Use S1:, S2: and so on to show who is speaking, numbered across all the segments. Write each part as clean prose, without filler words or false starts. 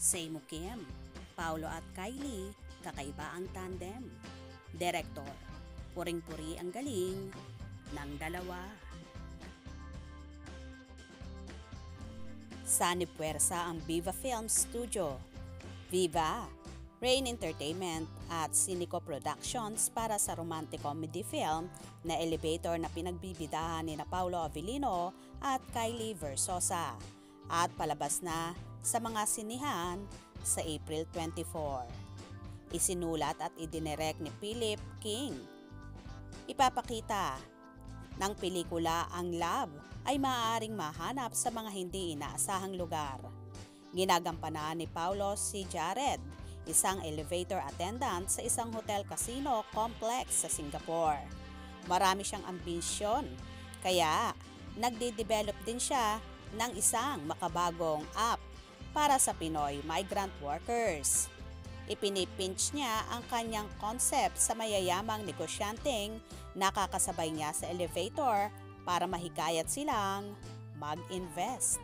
S1: Seymour Kim, Paolo at Kylie, kakaiba ang tandem. Direktor, puring-puri ang galing ng dalawa. Sunny Puwersa ang Viva Films Studio. Viva, Rain Entertainment at Cineco Productions para sa romantic comedy film na Elevator na pinagbibidahan ni Paolo Avellino at Kylie Versosa at palabas na sa mga sinihan sa April 24. Isinulat at idinirect ni Philip King. Ipapakita ng pelikula ang love ay maaaring mahanap sa mga hindi inaasahang lugar. Ginagampanan ni Paolo si Jared, isang elevator attendant sa isang hotel casino complex sa Singapore. Marami siyang ambisyon, kaya nagde-develop din siya ng isang makabagong app para sa Pinoy migrant workers. Ipinipinch niya ang kanyang concept sa mayayamang negosyanteng nakakasabay niya sa elevator para mahikayat silang mag-invest.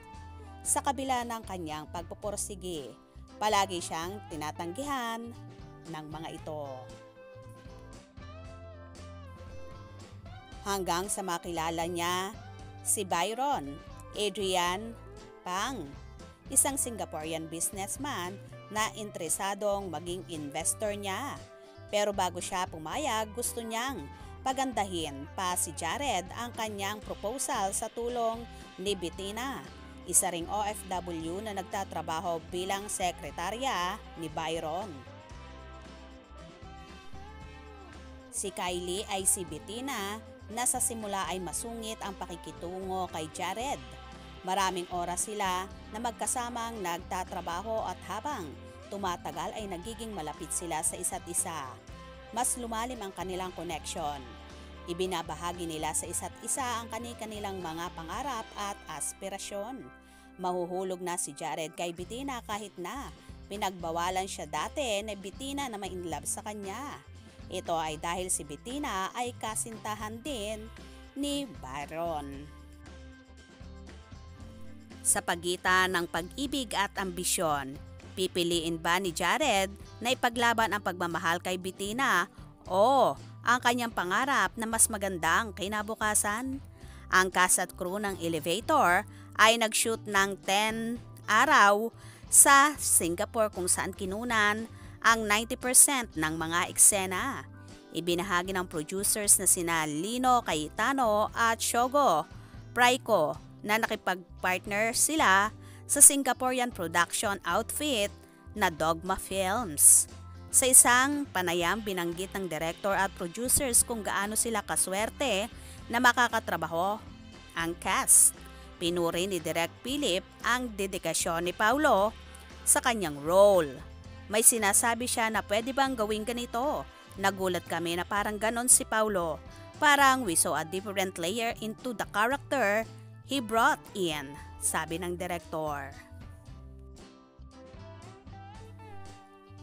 S1: Sa kabila ng kanyang pagpupursige, palagi siyang tinatanggihan ng mga ito. Hanggang sa makilala niya si Byron Adrian Pang, isang Singaporean businessman na interesadong maging investor niya. Pero bago siya pumayag, gusto niyang pagandahin pa si Jared ang kanyang proposal sa tulong ni Bettina, isa ring OFW na nagtatrabaho bilang sekretarya ni Byron. Si Kylie ay si Bettina na sa simula ay masungit ang pakikitungo kay Jared. Maraming oras sila na magkasamang nagtatrabaho at habang tumatagal ay nagiging malapit sila sa isa't isa. Mas lumalim ang kanilang connection. Ibinabahagi nila sa isa't isa ang kanilang mga pangarap at aspirasyon. Mahuhulog na si Jared kay Bettina kahit na pinagbawalan siya dati na Bettina na ma-inlove sa kanya. Ito ay dahil si Bettina ay kasintahan din ni Byron. Sa pagitan ng pag-ibig at ambisyon, pipiliin ba ni Jared na ipaglaban ang pagmamahal kay Bettina o ang kanyang pangarap na mas magandang kinabukasan? Ang cast at crew ng Elevator ay nag-shoot ng 10 araw sa Singapore kung saan kinunan ang 90% ng mga eksena. Ibinahagi ng producers na sina Lino Cayetano at Shogo Praiko na nakipag-partner sila sa Singaporean production outfit na Dogma Films. Sa isang panayam, binanggit ng director at producers kung gaano sila kaswerte na makakatrabaho ang cast. Pinuri ni Direk Philip ang dedikasyon ni Paolo sa kanyang role. May sinasabi siya na pwede bang gawing ganito? Nagulat kami na parang ganon si Paolo. Parang we saw a different layer into the character he brought in, sabi ng direktor.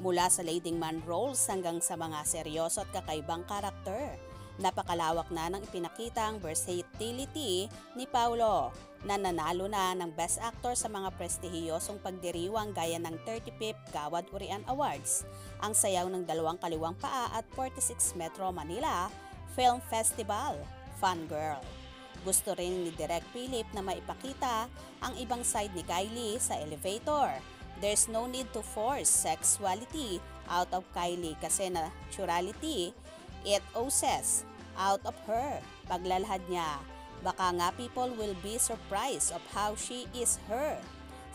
S1: Mula sa leading man roles hanggang sa mga seryoso at kakaibang karakter, napakalawak na ng ipinakitang versatility ni Paolo na nanalo na ng Best Actor sa mga prestihiyosong pagdiriwang gaya ng 35th Gawad Urian Awards, ang sayaw ng dalawang kaliwang paa at 46 Metro Manila Film Festival, Fun Girl. Gusto rin ni Direk Philip na maipakita ang ibang side ni Kylie sa Elevator. There's no need to force sexuality out of Kylie kasi naturality it oozes out of her. Paglalahad niya, baka nga people will be surprised of how she is her.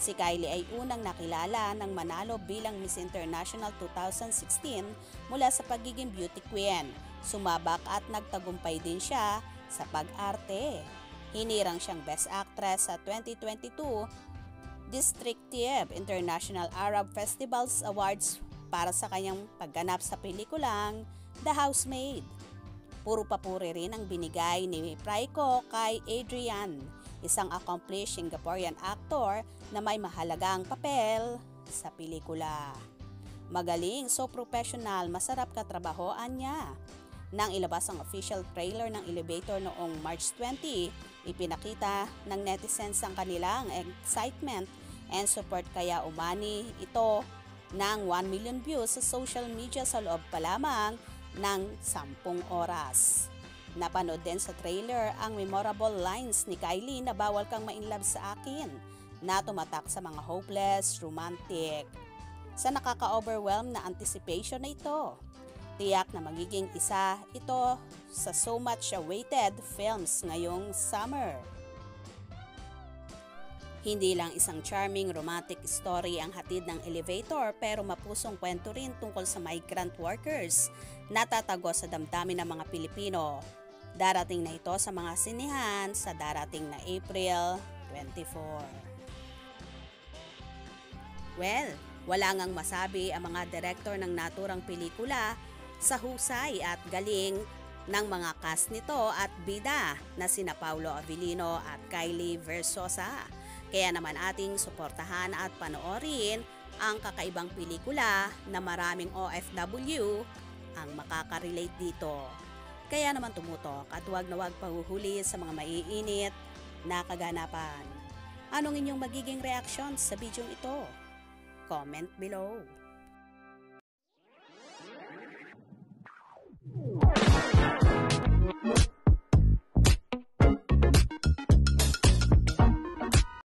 S1: Si Kylie ay unang nakilala ng manalo bilang Miss International 2016 mula sa pagiging beauty queen. Sumabak at nagtagumpay din siya sa pag-arte. Hinirang siyang Best Actress sa 2022 Districtive International Arab Festivals Awards para sa kanyang pagganap sa pelikulang The Housemaid. Puro papuri rin ang binigay ni Praiko kay Adrian, isang accomplished Singaporean actor na may mahalagang papel sa pelikula. Magaling, so professional, masarap katrabahoan niya. Nang ilabas ang official trailer ng Elevator noong March 20, ipinakita ng netizens ang kanilang excitement and support kaya umani ito ng 1 million views sa social media sa loob pa lamang ng 10 oras. Napanood din sa trailer ang memorable lines ni Kylie na bawal kang ma-inlove sa akin na tumatak sa mga hopeless, romantic. Sa nakaka-overwhelm na anticipation na ito, tiyak na magiging isa ito sa so much awaited films ngayong summer. Hindi lang isang charming romantic story ang hatid ng Elevator pero mapusong kwento rin tungkol sa migrant workers na tatago sa damdamin ng mga Pilipino. Darating na ito sa mga sinihan sa darating na April 24. Well, wala ngang masabi ang mga direktor ng naturang pelikula sa husay at galing ng mga cast nito at bida na sina Paulo Avellino at Kylie Versosa. Kaya naman ating suportahan at panoorin ang kakaibang pelikula na maraming OFW ang makaka-relate dito. Kaya naman tumutok at huwag na huwag pahuhuli sa mga maiinit na kaganapan. Anong inyong magiging reaksyon sa bidyong ito? Comment below.